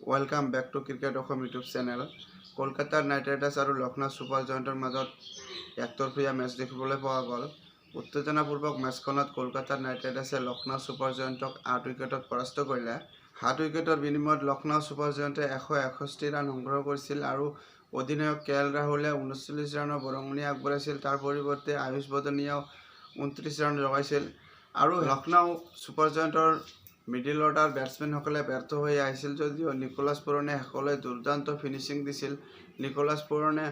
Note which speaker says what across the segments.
Speaker 1: Welcome back to cricket Assam YouTube channel. কলকাতাৰ knight riders আৰু Lucknow super জায়েণ্টৰ মাজত একতৰফীয়া মেচ দেখিবলৈ পোৱা গ'ল। উত্তেজনাপূৰ্বক মেচখনত কলকাতাৰ নাইট ৰাইডাৰ্ছে লক্ষ্ণৌ ছুপাৰ জায়েণ্টক 8 উইকেটত পৰাস্ত কৰিলে। 7 উইকেটৰ বিনিময়ত লক্ষ্ণৌ ছুপাৰ জায়েণ্টে 161 ৰান সংগ্ৰহ কৰিছিল আৰু অধিনায়ক কে এল ৰাহুলে 39 ৰানৰ বৰঙণি আগবঢ়াইছিল। তাৰ পৰিৱৰ্তে আয়ুষ বদনীয়েও 29 ৰান জগাইছিল আৰু লক্ষ্ণৌ ছুপাৰ জায়েণ্টৰ মিডিল অৰ্ডাৰ বেটছমেনসকলে ব্যৰ্থ হৈ আহিছিল যদিও নিকোলাছ পুৰণে শেষলৈ দুৰ্দান্ত ফিনিচিং দিছিল। নিকোলাছ পুৰণে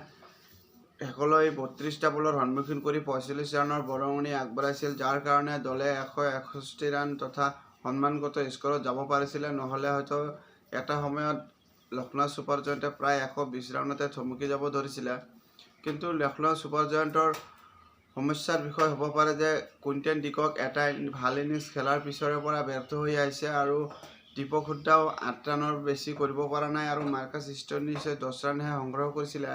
Speaker 1: শেষলৈ 32টা বলৰ সন্মুখীন কৰি 45 ৰানৰ বৰঙণি আগবঢ়াইছিল, যাৰ কাৰণে দলে 161 ৰান তথা সন্মানগত স্কৰত যাব পাৰিছিলে। নহ'লে হয়তো এটা সময়ত লক্ষ্ণৌ ছুপাৰ জায়েণ্টে প্ৰায় 120 ৰানতে থমকি যাব ধৰিছিলে। কিন্তু লক্ষ্ণৌ ছুপাৰ জায়েণ্টৰ সমস্যাৰ বিষয় হ'ব পাৰে যে কুইণ্টেন ডিকক এটা ভাল ইনিংছ খেলাৰ পিছৰে পৰা ব্যৰ্থ হৈ আহিছে আৰু দীপক হুডাও 8 ৰানৰ বেছি কৰিব পৰা নাই আৰু মাৰ্কাছ ষ্টইনিছে 10 ৰানহে সংগ্ৰহ কৰিছিলে।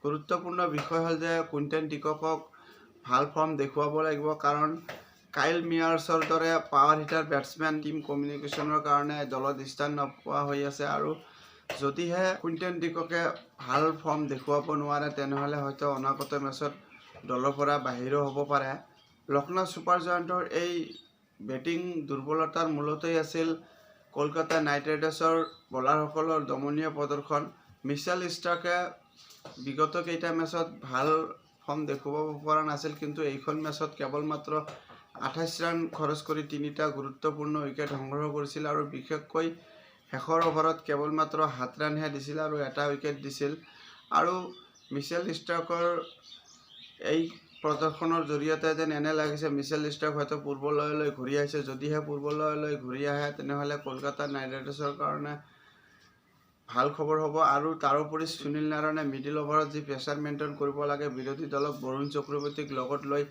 Speaker 1: গুৰুত্বপূৰ্ণ বিষয় হ'ল যে কুইণ্টেন ডিককক ভাল ফৰ্ম দেখুৱাব লাগিব, কাৰণ কাইল মিয়াৰ্ছৰ দৰে পাৱাৰ হিটাৰ বেটছমেন টিম কমিউনিকেশ্যনৰ কাৰণে দলত স্থান নোপোৱা হৈ আছে আৰু যদিহে কুইণ্টেন ডিককে ভাল ফৰ্ম দেখুৱাব নোৱাৰে তেনেহ'লে হয়তো অনাগত মেচত দলৰ পৰা বাহিৰো হ'ব পাৰে। লক্ষ্ণৌ ছুপাৰ জায়েণ্টৰ এই বেটিং দুৰ্বলতাৰ মূলতেই আছিল কলকাতা নাইট ৰাইডাৰ্ছৰ বলাৰসকলৰ দমনীয় প্ৰদৰ্শন। মিচেল ষ্টাৰ্কে বিগত কেইটা মেচত ভাল ফৰ্ম দেখুৱাব পৰা নাছিল, কিন্তু এইখন মেচত কেৱল মাত্ৰ 28 ৰান খৰচ কৰি 3টা গুৰুত্বপূৰ্ণ উইকেট সংগ্ৰহ কৰিছিল আৰু বিশেষকৈ শেষৰ অভাৰত কেৱল মাত্ৰ 7 ৰানহে দিছিল আৰু এটা উইকেট দিছিল। আৰু মিচেল ষ্টাৰ্কৰ এই প্ৰদৰ্শনৰ জৰিয়তে যেন এনে লাগিছে মিচেল ষ্টাৰ্ক হয়তো পূৰ্বলয়লৈ ঘূৰি আহিছে। যদিহে পূৰ্বলয়লৈ ঘূৰি আহে তেনেহ'লে কলকাতা নাইট ৰাইডাৰ্ছৰ কাৰণে ভাল খবৰ হ'ব। আৰু তাৰোপৰি সুনীল নাৰায়ণে মিডিল অভাৰত যি প্ৰেছাৰ মেইনটেইন কৰিব লাগে, বিৰোধী দলক বৰুণ চক্ৰৱৰ্তীক লগত লৈ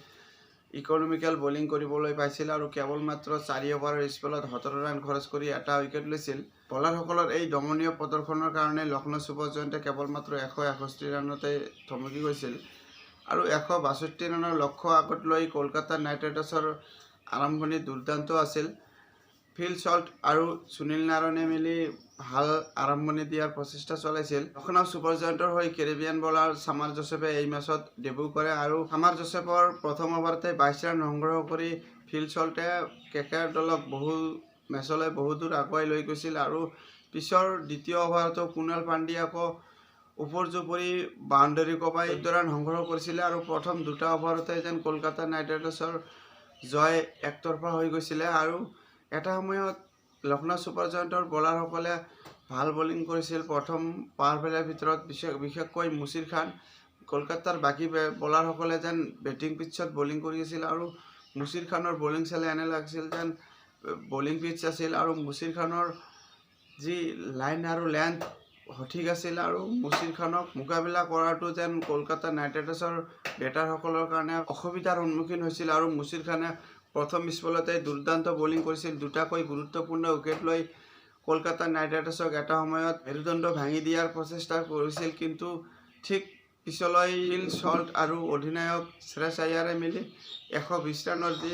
Speaker 1: ইকনমিকেল বলিং কৰিবলৈ পাইছিল আৰু কেৱল মাত্ৰ 4 অভাৰৰ স্পেলত 17 ৰান খৰচ কৰি এটা উইকেট লৈছিল। বলাৰসকলৰ এই দমনীয় প্ৰদৰ্শনৰ কাৰণে লক্ষ্ণৌ ছুপাৰ জায়েণ্টে কেৱল মাত্ৰ 161 ৰানতে থমকি গৈছিল আৰু 162 ৰানৰ লক্ষ্য আগত লৈ কলকাতা নাইট ৰাইডাৰ্ছৰ আৰম্ভণি দুৰ্দান্ত আছিল। ফিল ছল্ট আৰু সুনীল নাৰায়ণে মিলি ভাল আৰম্ভণি দিয়াৰ প্ৰচেষ্টা চলাইছিল। লক্ষ্ণৌ ছুপাৰ জায়েণ্টৰ হৈ কেৰিবিয়ান বলাৰ ছামাৰ জোচেফে এই মেচত ডেবিউ কৰে আৰু ছামাৰ জোচেফৰ প্ৰথম অভাৰতে 22 ৰান সংগ্ৰহ কৰি ফিল ছল্টে কেকেআৰ দলক বহু দূৰ আগুৱাই লৈ গৈছিল আৰু পিছৰ দ্বিতীয় অভাৰতো কুণাল পাণ্ডিয়াকো ওপৰ-জুপৰি বাউণ্ডেৰী কপাই 14 ৰান সংগ্ৰহ কৰিছিলে আৰু প্ৰথম দুটা অভাৰতে যেন কলকাতা নাইট ৰাইডাৰ্ছৰ জয় একতৰফা হৈ গৈছিলে। আৰু এটা সময়ত লক্ষ্ণৌ ছুপাৰ জায়েণ্টৰ বলাৰসকলে ভাল বলিং কৰিছিল প্ৰথম পাৱাৰ প্লেৰ ভিতৰত, বিশেষকৈ মুছিৰ খান। কলকাতাৰ বাকী বলাৰসকলে যেন বেটিং পিটছত বলিং কৰি আছিল আৰু মুছিৰ খানৰ বলিং চালে এনে লাগিছিল যেন বলিং পিটছ আছিল আৰু মুছিৰ খানৰ যি লাইন আৰু লেন্থ সঠিক আছিল আৰু মুছিৰ খানক মোকাবিলা কৰাটো যেন কলকাতা নাইট ৰাইডাৰ্ছৰ বেটাৰসকলৰ কাৰণে অসুবিধাৰ সন্মুখীন হৈছিল আৰু মুছিৰ খানে প্ৰথম স্পেলতে দুৰ্দান্ত বলিং কৰিছিল। দুটাকৈ গুৰুত্বপূৰ্ণ উইকেট লৈ কলকাতা নাইট ৰাইডাৰ্ছক এটা সময়ত মেৰুদণ্ড ভাঙি দিয়াৰ প্ৰচেষ্টা কৰিছিল, কিন্তু ঠিক পিছলৈ ফিল ছল্ট আৰু অধিনায়ক শ্ৰেয়স আয়াৰে মিলি 120 ৰানৰ যি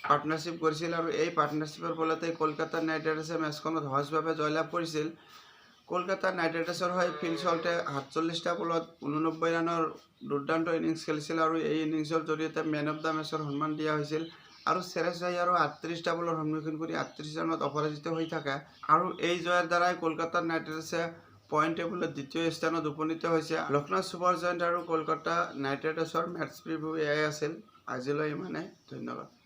Speaker 1: পাৰ্টনাৰশ্বিপ কৰিছিল আৰু এই পাৰ্টনাৰশ্বিপৰ ফলতে কলকাতা নাইট ৰাইডাৰ্ছে মেচখনত সহজভাৱে জয়লাভ কৰিছিল। কলকাতা নাইট ৰাইডাৰ্ছৰ হৈ ফিল ছল্টে 47টা বলত 89 ৰানৰ দুৰ্দান্ত ইনিংছ খেলিছিল আৰু এই ইনিংছৰ জৰিয়তে মেন অফ দ্য মেচৰ সন্মান দিয়া হৈছিল আৰু শ্ৰেয়স আয়াৰো 38টা বলৰ সন্মুখীন কৰি 38 ৰানত অপৰাজিত হৈ থাকে আৰু এই জয়ৰ দ্বাৰাই কলকাতা নাইট ৰাইডাৰ্ছে পইণ্ট টেবুলত দ্বিতীয় স্থানত উপনীত হৈছে। লক্ষ্ণৌ ছুপাৰ জায়েণ্ট আৰু কলকাতা নাইট ৰাইডাৰ্ছৰ মেটচ প্ৰিভিউ এয়াই আছিল। আজিলৈ ইমানে, ধন্যবাদ।